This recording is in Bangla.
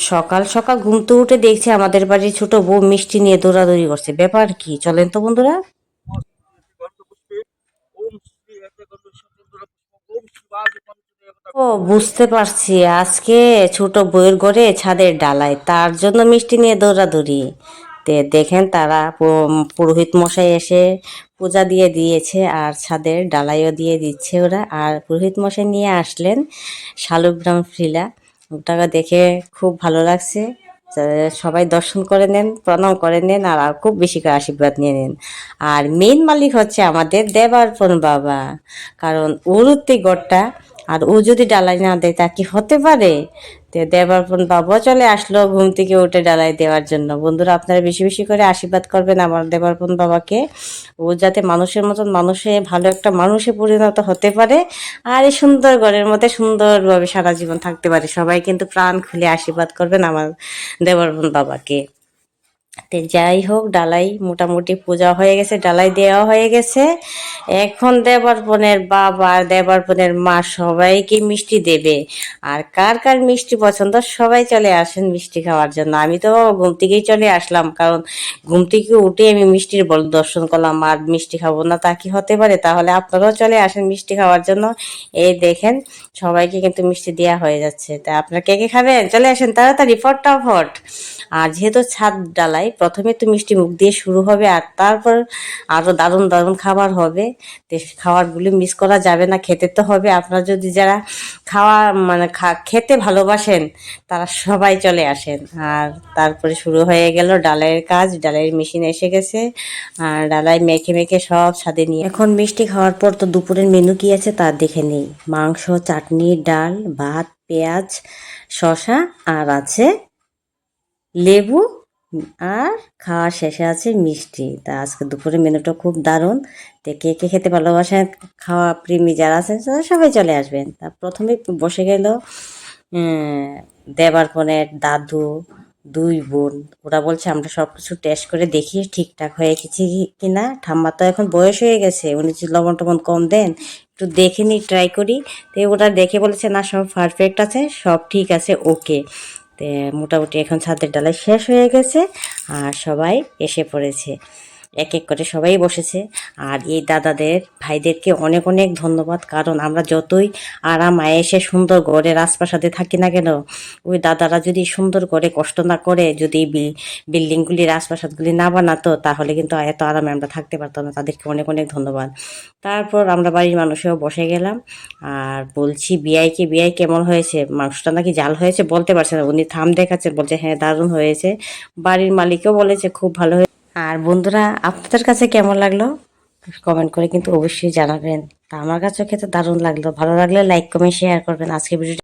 সকাল সকাল ঘুম থেকে উঠে দেখছি আমাদের বাড়ির ছোট বউ মিষ্টি নিয়ে দৌড়াদৌড়ি করছে। ব্যাপার কি চলেন তো বন্ধুরা। ও বুঝতে পারছি, আজকে ছোট বউয়ের ঘরে ছাদের ডালায় তার জন্য মিষ্টি নিয়ে দৌড়াদৌড়ি। দেখেন তারা পুরোহিত মশাই এসে পূজা দিয়ে দিয়েছে আর ছাদের ডালাইও দিয়ে দিচ্ছে ওরা। আর পুরোহিত মশাই নিয়ে আসলেন শালগ্রাম ফিলা, ওটাকে দেখে খুব ভালো লাগছে। সবাই দর্শন করে নেন, প্রণাম করে নেন আর খুব বেশি করে আশীর্বাদ নিয়ে নেন। আর মেইন মালিক হচ্ছে আমাদের দেবার্পণ বাবা, কারণ ওরতে গড়টা, আর ও যদি ডালাই না দেয় তা কি হতে পারে। দেবার্পণ বাবা চলে আসলো ঘুম থেকে উঠে ডালাই দেওয়ার জন্য। বন্ধুরা আপনারা বেশি বেশি করে আশীর্বাদ করবেন আমার দেবার্পণ বাবাকে, ও যাতে মানুষের মতন মানুষে ভালো একটা মানুষে পরিণত হতে পারে আর এই সুন্দর ঘরের মধ্যে সুন্দরভাবে সারা জীবন থাকতে পারে। সবাই কিন্তু প্রাণ খুলে আশীর্বাদ করবেন আমার দেবরবন বাবাকে। যাই হোক, ডালাই মোটামুটি পূজা হয়ে গেছে, ডালাই দেওয়া হয়ে গেছে। এখন দেবরপনের বাবা আর দেবরপনের মা সবাইকে মিষ্টি দেবে। আর কার কার মিষ্টি পছন্দ সবাই চলে আসেন মিষ্টি খাওয়ার জন্য। আমি তো ঘুম থেকেই চলে আসলাম, কারণ ঘুম থেকে উঠে আমি মিষ্টির বল দর্শন করলাম আর মিষ্টি খাবো না তা কি হতে পারে। তাহলে আপনারাও চলে আসেন মিষ্টি খাওয়ার জন্য। এই দেখেন সবাইকে কিন্তু মিষ্টি দেওয়া হয়ে যাচ্ছে। তা আপনারা কে কে খাবেন চলে আসেন তাড়াতাড়ি ফটাফট। আর যেহেতু ছাদ ডালাই, প্রথমে তো মিষ্টি মুখ দিয়ে শুরু হবে আর তারপর আরও দারুণ দারুণ খাবার হবে। তো খাবারগুলি মিস করা যাবে না, খেতে তো হবে। আপনারা যদি যারা খাওয়া মানে খেতে ভালোবাসেন তারা সবাই চলে আসেন। আর তারপরে শুরু হয়ে গেল ডালাইয়ের কাজ, ডালাইয়ের মেশিন এসে গেছে আর ডালাই মেখে মেখে সব ছাদে নিয়ে। এখন মিষ্টি খাওয়ার পর তো দুপুরের মেনু কি আছে তা দেখে নেই। মাংস, চাটনি, ডাল, ভাত, পেঁয়াজ, শশা আর আছে লেবু, আর খাওয়া শেষে আছে মিষ্টি। তা আজকে দুপুরে মেনুটা খুব দারুণ। তো কে কে খেতে ভালোবাসেন, খাওয়া প্রেমী যারা আছেন তারা সবাই চলে আসবেন। তা প্রথমে বসে গেল দেবারপনের দাদু, দুই বোন। ওরা বলছে আমরা সব কিছু টেস্ট করে দেখি ঠিকঠাক হয়ে গেছে কিনা। ঠাম্মা তো এখন বয়স হয়ে গেছে, উনি যদি লবণ টবণ কম দেন একটু দেখে নিই, ট্রাই করি। তো ওরা দেখে বলেছে না সব পারফেক্ট আছে, সব ঠিক আছে, ওকে। তো মোটামুটি এখন ছাদের ডালাই শেষ হয়ে গেছে আর সবাই এসে পড়েছে, এক এক করে সবাই বসেছে। আর এই দাদাদের ভাইদেরকে অনেক অনেক ধন্যবাদ, কারণ আমরা যতই আরাম আয়েসে সুন্দর ঘরে রাজপ্রাসাদে থাকি না কেন, ওই দাদারা যদি সুন্দর করে কষ্ট না করে যদি বিল্ডিংগুলি রাজপ্রাসাদগুলি না বানাতো তাহলে কিন্তু এত আরামে আমরা থাকতে পারতাম না। তাদেরকে অনেক অনেক ধন্যবাদ। তারপর আমরা বাড়ির মানুষেও বসে গেলাম আর বলছি বিয়াই কেমন হয়েছে, মাংসটা নাকি জাল হয়েছে বলতে পারছে না, উনি থাম দেখাচ্ছেন, বলছে হ্যাঁ দারুণ হয়েছে। বাড়ির মালিকও বলেছে খুব ভালো হয়েছে। আর বন্ধুরা আপনাদের কাছে কেমন লাগলো কমেন্ট করে কিন্তু অবশ্যই জানাবেন। তা আমার কাছেও খেতে দারুণ লাগলো। ভালো লাগলে লাইক কমেন্ট শেয়ার করবেন। আজকে ভিডিওটি